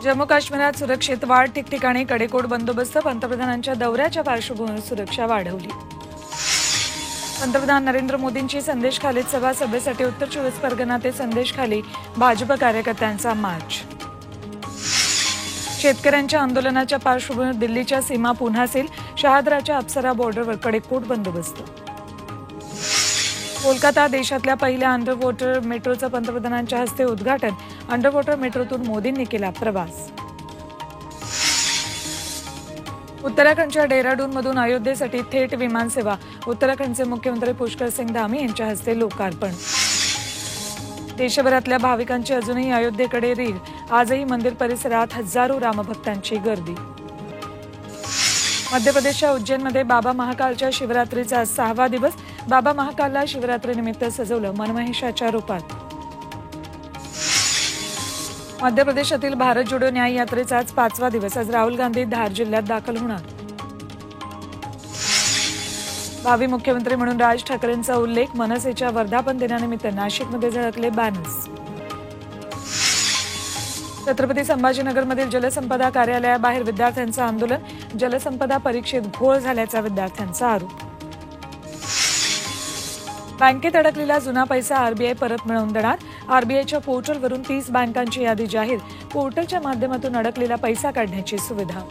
जम्मू काश्मीरात सुरक्षेत वाढ, ठिकठिकाणी कडेकोट बंदोबस्त. पंतप्रधानांच्या दौऱ्याच्या पार्श्वभूमीवर सुरक्षा वाढवली. पंतप्रधान नरेंद्र मोदींची संदेश खालीद सभा. सभेसाठी उत्तर 24 परगणा ते संदेश खाली भाजप कार्यकर्त्यांचा मार्च. शेतकऱ्यांच्या आंदोलनाच्या पार्श्वभूमीवर दिल्लीच्या सीमा पुन्हा सील. शहादराच्या अप्सरा बॉर्डरवर कडेकोट बंदोबस्त. कोलकाता देशातल्या पहिल्या अंडर वॉटर मेट्रोचं पंतप्रधानांच्या हस्ते उद्घाटन. अंडर वॉटर मेट्रोतून मोदींनी केला प्रवास. उत्तराखंडच्या डेहराडूनमधून अयोध्येसाठी थेट विमानसेवा. उत्तराखंडचे मुख्यमंत्री पुष्कर सिंग धामी यांच्या हस्ते लोकार्पण. देशभरातल्या भाविकांची अजूनही अयोध्येकडे रीघ. आजही मंदिर परिसरात हजारो रामभक्तांची गर्दी. मध्य प्रदेशच्या उज्जैनमध्ये बाबा महाकालच्या शिवरात्रीचा 6वा दिवस. बाबा महाकालला शिवरात्रीनिमित्त सजवलं मनमहेशाच्या रूपात. मध्य प्रदेशातील भारत जोडो न्याय यात्रेचा आज 5वा दिवस. आज राहुल गांधी धार जिल्ह्यात दाखल होणार. भावी मुख्यमंत्री म्हणून राज ठाकरेंचा उल्लेख. मनसेच्या वर्धापन दिनानिमित्त नाशिकमध्ये झळकले बॅनर्स. छत्रपती संभाजीनगरमधील जलसंपदा कार्यालयाबाहेर विद्यार्थ्यांचं आंदोलन. जलसंपदा परीक्षेत घोळ झाल्याचा विद्यार्थ्यांचा आरोप. बँकेत अडकलेला जुना पैसा आरबीआय परत मिळवून देणार. आरबीआयच्या पोर्टलवरून 30 बँकांची यादी जाहीर. पोर्टलच्या माध्यमातून अडकलेला पैसा काढण्याची सुविधा.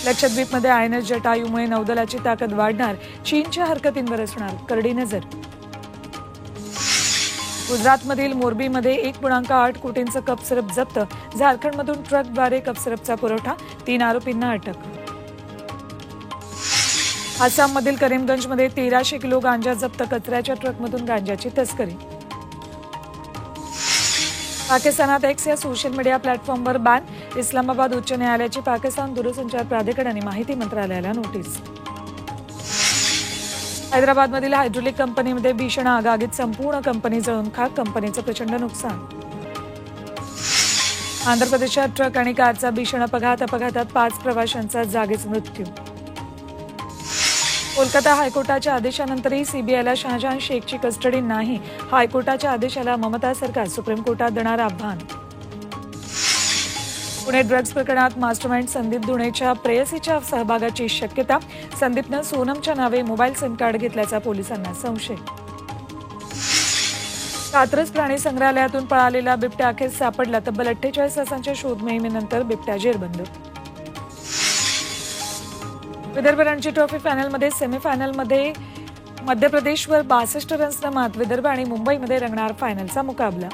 लक्षद्वीपमध्ये आयएनएस जटायूमुळे नौदलाची ताकद वाढणार. चीनच्या हरकतींवर असणार करडी नजर. गुजरातमधील मोरबीमध्ये 1.8 कोटींचं कप सिरप जप्त. झारखंडमधून ट्रकद्वारे कप सिरपचा पुरवठा. 3 आरोपींना अटक. आसाममधील करीमगंजमध्ये 1300 किलो गांजा जप्त. कचऱ्याच्या ट्रकमधून गांजाची तस्करी. पाकिस्तानात एक्स या सोशल मीडिया प्लॅटफॉर्मवर बॅन. इस्लामाबाद उच्च न्यायालयाची पाकिस्तान दूरसंचार प्राधिकरण आणि माहिती मंत्रालयाला नोटीस. हैदराबादमधील हायड्रोलिक कंपनीमध्ये भीषण आग. आगीत संपूर्ण कंपनी जळून खाक. कंपनीचं प्रचंड नुकसान. आंध्र प्रदेशात ट्रक आणि कारचा भीषण अपघात. अपघातात 5 प्रवाशांचा जागीच मृत्यू. कोलकाता हायकोर्टाच्या आदेशानंतरही सीबीआयला शहाजहान शेखची कस्टडी नाही. हायकोर्टाच्या आदेशाला ममता सरकार सुप्रीम कोर्टात देणार आव्हान. पुणे ड्रग्ज प्रकरणात मास्टरमाइंड संदीप धुणेच्या प्रेयसीच्या सहभागाची शक्यता. संदीपनं सोनमच्या नावे मोबाईल सिम कार्ड घेतल्याचा पोलिसांना संशय. कात्रज प्राणी संग्रहालयातून पळालेला बिबट्या अखेर सापडला. तब्बल 48 तासांच्या शोध मोहिमेनंतर बिबट्या जेरबंद. विदर्भ रणजी ट्रॉफी फायनलमध्ये सेमीफायनलमध्ये मध्य प्रदेशवर 62 रन्सनं मात. विदर्भ आणि मुंबईमध्ये रंगणार फायनलचा मुकाबला.